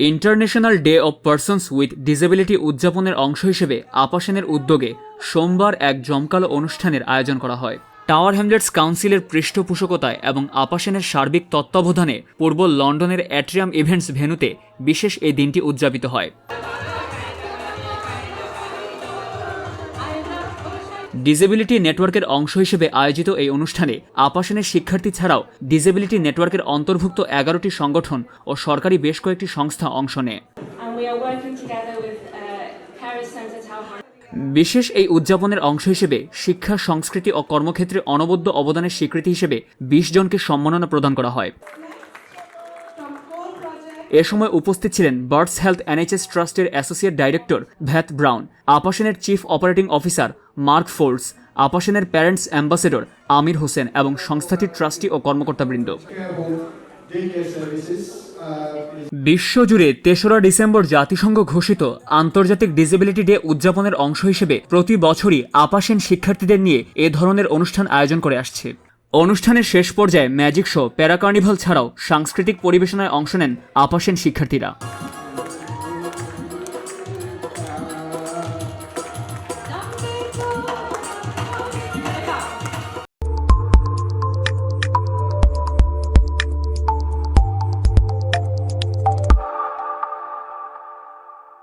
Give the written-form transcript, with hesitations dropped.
International day of persons with disability উদযাপনের অংশ হিসেবে আপাসেনের উদ্যোগে সোমবার এক জমকালো অনুষ্ঠানের আয়োজন করা হয়। টাওয়ার হ্যামলেটস কাউন্সিলের পৃষ্ঠপোষকতায় এবং আপাসেনের সার্বিক তত্ত্বাবধানে পূর্ব লন্ডনের অ্যাট্রিয়াম ইভেন্টস ভেন্যুতে বিশেষ এই দিনটি উদযাপিত হয়। ডিসেবিলিটি নেটওয়ার্কের অংশ হিসেবে আয়োজিত এই অনুষ্ঠানে আপাসেনের শিক্ষার্থী ছাড়াও ডিসেবিলিটি নেটওয়ার্কের অন্তর্ভুক্ত 11টি সংগঠন ও সরকারি বেশ কয়েকটি সংস্থা অংশ নেয়। বিশেষ এই উদযাপনের অংশ হিসেবে শিক্ষা, সংস্কৃতি ও কর্মক্ষেত্রে অনবদ্য অবদানের স্বীকৃতি হিসেবে 20 জনকে সম্মাননা প্রদান করা হয়। এ সময় উপস্থিত ছিলেন বার্ডস হেলথ NHS ট্রাস্টের অ্যাসোসিয়েট ডাইরেক্টর ভ্যাথ ব্রাউন, আপাসেনের chief operating officer Mark Fords, আপাসেনের প্যারেন্টস অ্যাম্বাসেডর আমির হোসেন এবং সংস্থাটির ট্রাস্টি ও কর্মকর্তাবৃন্দ। বিশ্বজুড়ে 3রা ডিসেম্বর জাতিসংঘ ঘোষিত আন্তর্জাতিক ডিসেবিলিটি ডে উদযাপনের অংশ হিসেবে প্রতি বছরই আপাসেন শিক্ষার্থীদের নিয়ে এ ধরনের অনুষ্ঠান আয়োজন করে আসছে। অনুষ্ঠানের শেষ পর্যায়ে ম্যাজিক শো, প্যারা কার্নিভাল ছাড়াও সাংস্কৃতিক পরিবেশনায় অংশ নেন আপাসেন শিক্ষার্থীরা।